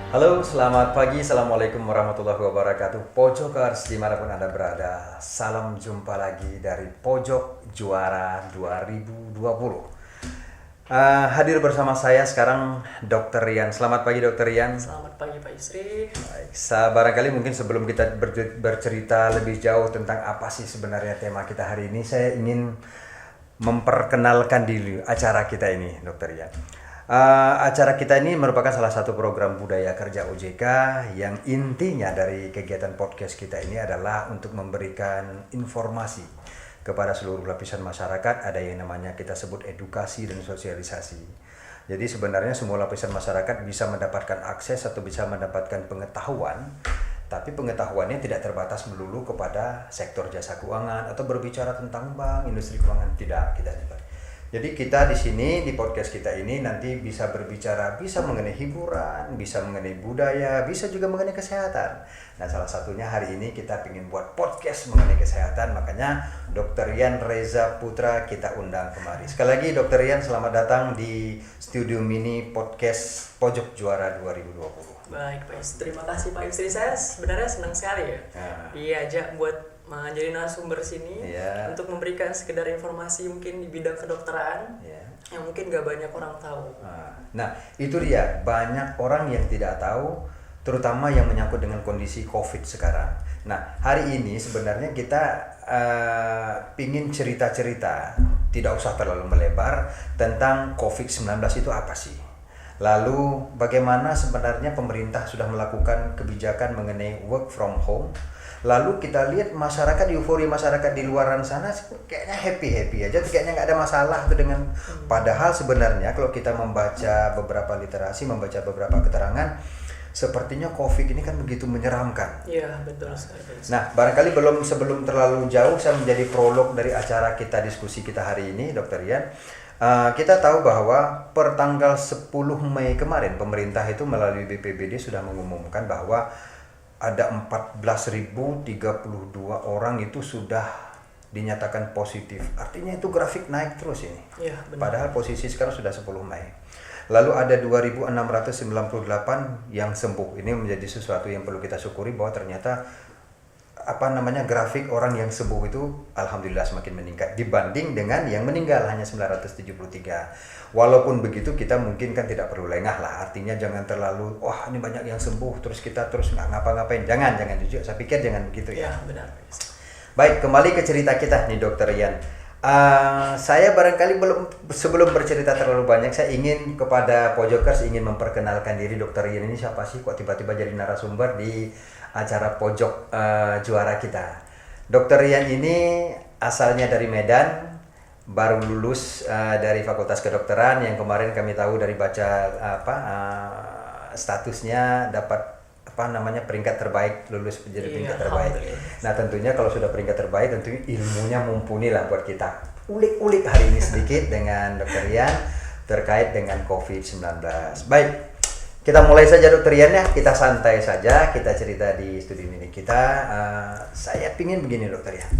Halo, selamat pagi. Assalamualaikum warahmatullahi wabarakatuh. Pojokers dimanapun Anda berada, salam jumpa lagi dari Pojok Juara 2020. Hadir bersama saya sekarang Dr. Rian. Selamat pagi Dr. Rian. Selamat pagi Pak Yusri. Baik, barangkali mungkin sebelum kita bercerita lebih jauh tentang apa sih sebenarnya tema kita hari ini, saya ingin memperkenalkan dulu acara kita ini, Dr. Rian. Acara kita ini merupakan salah satu program budaya kerja OJK yang intinya dari kegiatan podcast kita ini adalah untuk memberikan informasi kepada seluruh lapisan masyarakat. Ada yang namanya kita sebut edukasi dan sosialisasi. Jadi sebenarnya semua lapisan masyarakat bisa mendapatkan akses atau bisa mendapatkan pengetahuan, tapi pengetahuannya tidak terbatas melulu kepada sektor jasa keuangan atau berbicara tentang bank, industri keuangan, tidak. Jadi kita di sini di podcast kita ini nanti bisa berbicara, bisa mengenai hiburan, bisa mengenai budaya, bisa juga mengenai kesehatan. Nah, salah satunya hari ini kita ingin buat podcast mengenai kesehatan, makanya Dr. Rian Reza Putra kita undang kemari. Sekali lagi Dr. Rian, selamat datang di studio mini podcast Pojok Juara 2020. Baik Pak Yusri, terima kasih Pak Yusri. Saya sebenarnya senang sekali ya diajak buat menjadi narasumber sini untuk memberikan sekedar informasi mungkin di bidang kedokteran yang mungkin gak banyak orang tahu. Nah, itu dia, banyak orang yang tidak tahu, terutama yang menyangkut dengan kondisi COVID sekarang. Nah, hari ini sebenarnya kita pingin cerita-cerita, tidak usah terlalu melebar, tentang COVID-19 itu apa sih. Lalu bagaimana sebenarnya pemerintah sudah melakukan kebijakan mengenai work from home. Lalu kita lihat masyarakat, euforia masyarakat di luaran sana kayaknya happy aja, kayaknya nggak ada masalah tuh dengan. Padahal sebenarnya kalau kita membaca beberapa literasi, membaca beberapa keterangan, sepertinya COVID ini kan begitu menyeramkan. Iya, betul sekali. Nah, barangkali sebelum terlalu jauh saya menjadi prolog dari acara kita, diskusi kita hari ini, Dr. Rian. Kita tahu bahwa per tanggal 10 Mei kemarin pemerintah itu melalui BPBD sudah mengumumkan bahwa ada 14.032 orang itu sudah dinyatakan positif. Artinya itu grafik naik terus ini. Iya, benar. Padahal posisi sekarang sudah 10 Mei. Lalu ada 2.698 yang sembuh. Ini menjadi sesuatu yang perlu kita syukuri bahwa ternyata grafik orang yang sembuh itu alhamdulillah semakin meningkat dibanding dengan yang meninggal hanya 973. Walaupun begitu kita mungkin kan tidak perlu lengah lah, artinya jangan terlalu ini banyak yang sembuh terus kita terus nggak ngapa-ngapain, jangan jujur, saya pikir jangan begitu ya. Benar. Baik, kembali ke cerita kita nih Dr. Rian. Saya barangkali sebelum bercerita terlalu banyak, saya ingin kepada Pojokers ingin memperkenalkan diri. Dr. Rian ini siapa sih, kok tiba-tiba jadi narasumber di acara Pojok Juara kita. Dr. Rian ini asalnya dari Medan, baru lulus dari Fakultas Kedokteran yang kemarin kami tahu dari baca statusnya dapat peringkat terbaik, lulus menjadi peringkat terbaik. Nah, tentunya kalau sudah peringkat terbaik tentunya ilmunya mumpuni lah buat kita. Ulik-ulik hari ini sedikit dengan Dr. Rian terkait dengan COVID-19. Baik, kita mulai saja Dr. Rian ya, kita santai saja, kita cerita di studio ini kita. Saya pingin begini Dr. Rian.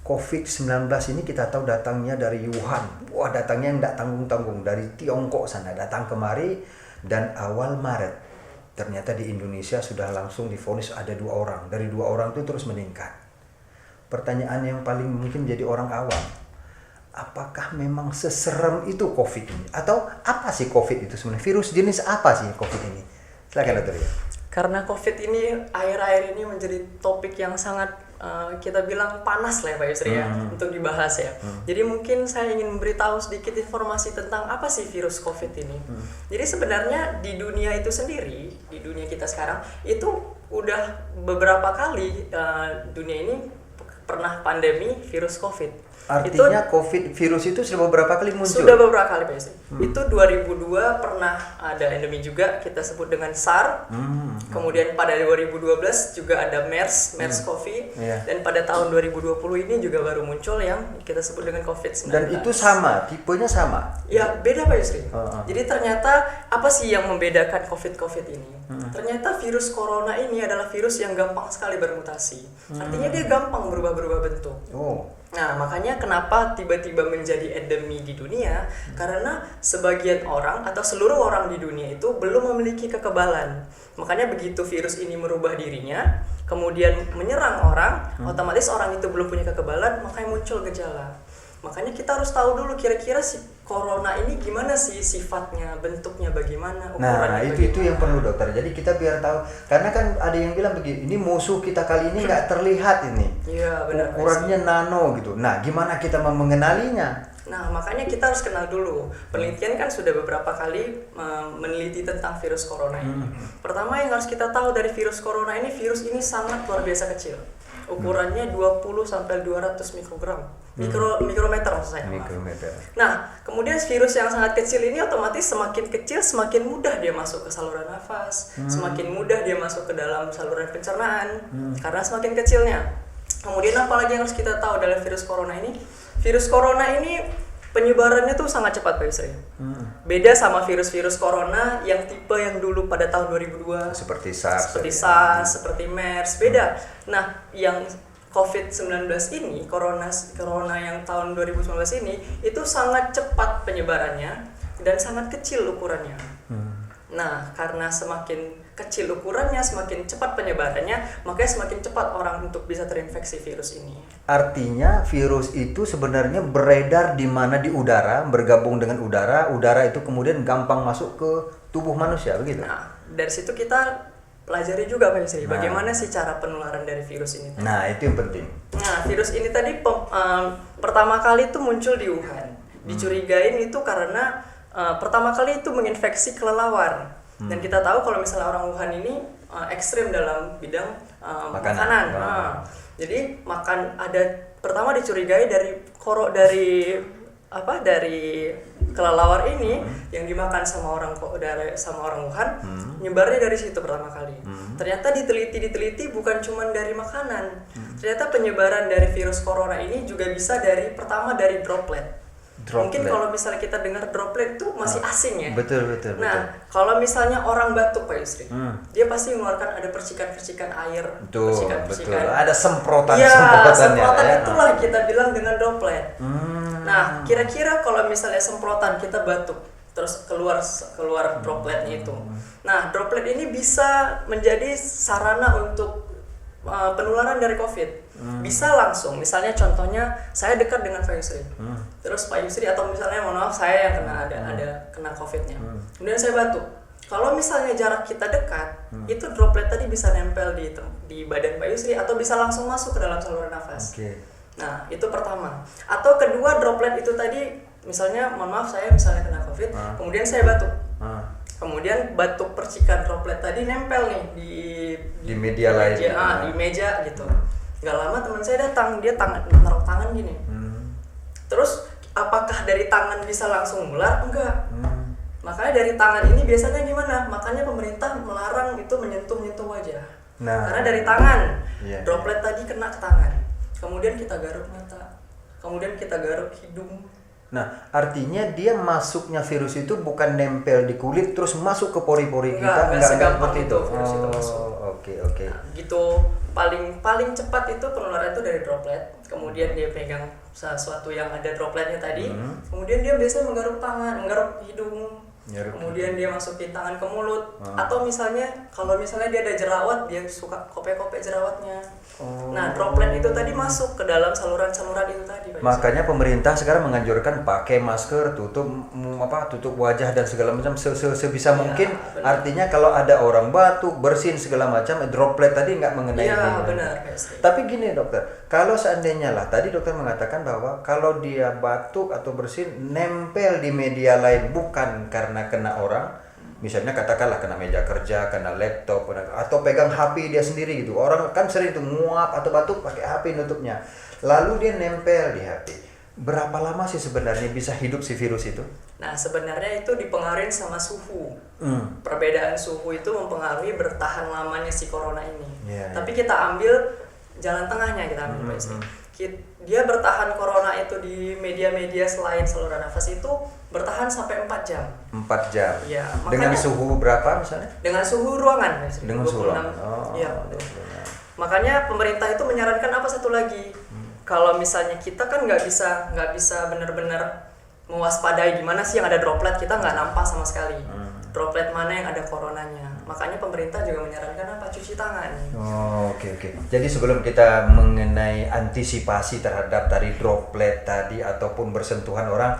COVID-19 ini kita tahu datangnya dari Wuhan. Wah, datangnya nggak tanggung-tanggung dari Tiongkok sana, datang kemari dan awal Maret. Ternyata di Indonesia sudah langsung divonis ada 2 orang. Dari 2 orang itu terus meningkat. Pertanyaan yang paling mungkin jadi orang awam, apakah memang seserem itu COVID ini? Atau apa sih COVID itu sebenarnya? Virus jenis apa sih COVID ini? Silakan Dr. Rian. Karena COVID ini akhir-akhir ini menjadi topik yang sangat kita bilang panas lah ya Pak Yusri ya untuk dibahas ya. Jadi mungkin saya ingin memberitahu sedikit informasi tentang apa sih virus COVID ini. Jadi sebenarnya di dunia itu sendiri, di dunia kita sekarang itu udah beberapa kali dunia ini pernah pandemi virus COVID. Artinya COVID virus itu sudah beberapa kali muncul? Sudah beberapa kali Pak Yusri. Itu 2002 pernah ada endemi juga, kita sebut dengan SARS. Kemudian pada 2012 juga ada MERS-CoV. Dan pada tahun 2020 ini juga baru muncul yang kita sebut dengan COVID-19. Dan itu sama, tipenya sama? Ya, beda Pak Yusri. Jadi ternyata apa sih yang membedakan COVID ini? Ternyata virus corona ini adalah virus yang gampang sekali bermutasi. Artinya dia gampang berubah berubah bentuk. Nah, makanya kenapa tiba-tiba menjadi endemi di dunia? Karena sebagian orang atau seluruh orang di dunia itu belum memiliki kekebalan. Makanya begitu virus ini merubah dirinya, kemudian menyerang orang, otomatis orang itu belum punya kekebalan, makanya muncul gejala. Makanya kita harus tahu dulu kira-kira si corona ini gimana sih sifatnya, bentuknya bagaimana, ukurannya itu yang perlu dokter. Jadi kita biar tahu, karena kan ada yang bilang begini, ini musuh kita kali ini nggak terlihat ini. Iya, benar. Ukurannya nano gitu. Nah, gimana kita mau mengenalinya? Nah, makanya kita harus kenal dulu. Penelitian kan sudah beberapa kali meneliti tentang virus corona ini. Pertama yang harus kita tahu dari virus corona ini, virus ini sangat luar biasa kecil. Ukurannya 20 sampai 200 mikrogram. Mikrometer maksud saya. Mikrometer. Nah, kemudian virus yang sangat kecil ini otomatis semakin kecil semakin mudah dia masuk ke saluran nafas, semakin mudah dia masuk ke dalam saluran pencernaan karena semakin kecilnya. Kemudian apalagi yang harus kita tahu dari virus corona ini? Virus corona ini penyebarannya tuh sangat cepat Pak Yusri. Beda sama virus-virus corona yang tipe yang dulu pada tahun 2002 seperti SARS, seperti MERS, beda. Nah, yang COVID-19 ini, corona yang tahun 2019 ini itu sangat cepat penyebarannya dan sangat kecil ukurannya. Nah, karena semakin kecil ukurannya, semakin cepat penyebarannya, makanya semakin cepat orang untuk bisa terinfeksi virus ini. Artinya virus itu sebenarnya beredar di mana di udara, bergabung dengan udara itu kemudian gampang masuk ke tubuh manusia, begitu? Nah, dari situ kita pelajari juga Pak Yusri, bagaimana sih cara penularan dari virus ini tadi. Nah, itu yang penting. Nah, virus ini tadi pertama kali itu muncul di Wuhan. Dicurigain itu karena pertama kali itu menginfeksi kelelawar. Dan kita tahu kalau misalnya orang Wuhan ini ekstrim dalam bidang makanan. Jadi pertama dicurigai dari kelelawar ini yang dimakan sama orang Wuhan, nyebarnya dari situ pertama kali. Ternyata diteliti bukan cuma dari makanan. Ternyata penyebaran dari virus corona ini juga bisa dari droplet. Mungkin kalau misalnya kita dengar droplet itu masih asing ya. Betul. Nah, kalau misalnya orang batuk Pak Yusri, dia pasti mengeluarkan ada percikan-percikan air, percikan-percikan. Ada semprotan. Semprotan itulah kita bilang dengan droplet. Nah, kira-kira kalau misalnya semprotan kita batuk, terus keluar dropletnya itu. Nah, droplet ini bisa menjadi sarana untuk penularan dari COVID. Bisa langsung, misalnya contohnya saya dekat dengan Pak Yusri, terus Pak Yusri atau misalnya mohon maaf saya yang kena COVID-nya, kemudian saya batuk. Kalau misalnya jarak kita dekat, itu droplet tadi bisa nempel di badan Pak Yusri atau bisa langsung masuk ke dalam saluran nafas. Nah, itu pertama. Atau kedua, droplet itu tadi misalnya mohon maaf saya misalnya kena COVID, kemudian saya batuk. Kemudian batuk percikan droplet tadi nempel nih di media lain, di meja gitu. Gak lama teman saya datang, dia naruh tangan gini. Terus apakah dari tangan bisa langsung nular? Enggak. Makanya dari tangan ini biasanya gimana? Makanya pemerintah melarang itu menyentuh wajah. Karena dari tangan, droplet tadi kena ke tangan. Kemudian kita garuk mata, kemudian kita garuk hidung. Nah, artinya dia masuknya virus itu bukan nempel di kulit terus masuk ke pori-pori kita, enggak segampang itu virus itu masuk. Oke. Nah, gitu paling cepat itu penularan itu dari droplet. Kemudian dia pegang sesuatu yang ada dropletnya tadi. Kemudian dia biasanya menggaruk tangan, menggaruk hidung. Kemudian dia masukin tangan ke mulut. Atau misalnya kalau misalnya dia ada jerawat, dia suka kopek-kopek jerawatnya. Nah, droplet itu tadi masuk ke dalam saluran-saluran itu tadi. Makanya pemerintah sekarang menganjurkan pakai masker, tutup wajah dan segala macam sebisa mungkin. Benar. Artinya kalau ada orang batuk, bersin segala macam, droplet tadi nggak mengenai. Iya, benar. Tapi gini dokter, kalau seandainya tadi dokter mengatakan bahwa kalau dia batuk atau bersin nempel di media lain bukan karena kena orang, misalnya katakanlah kena meja kerja, kena laptop, atau pegang HP dia sendiri gitu. Orang kan sering tuh nguap atau batuk pakai HP nutupnya. Lalu dia nempel di HP. Berapa lama sih sebenarnya bisa hidup si virus itu? Nah, sebenarnya itu dipengaruhi sama suhu. Perbedaan suhu itu mempengaruhi bertahan lamanya si corona ini. Tapi kita ambil jalan tengahnya, kita ambil Pak Isri. Dia bertahan corona itu di media-media selain saluran nafas itu bertahan sampai 4 jam. 4 jam. Ya, dengan suhu berapa misalnya? Dengan suhu ruangan. Dengan suhu ruangan. Makanya pemerintah itu menyarankan apa satu lagi? kalau misalnya kita kan nggak bisa benar-benar mewaspadai gimana sih yang ada droplet, kita nggak nampak sama sekali droplet mana yang ada coronanya. Makanya pemerintah juga menyarankan apa, cuci tangan. Oh, oke. Jadi sebelum kita mengenai antisipasi terhadap tadi droplet tadi ataupun bersentuhan orang,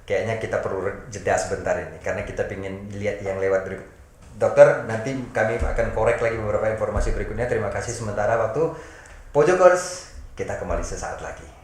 kayaknya kita perlu jeda sebentar ini karena kita ingin lihat yang lewat berikut. Dokter, nanti kami akan korek lagi beberapa informasi berikutnya. Terima kasih sementara waktu. Pojokers, kita kembali sesaat lagi.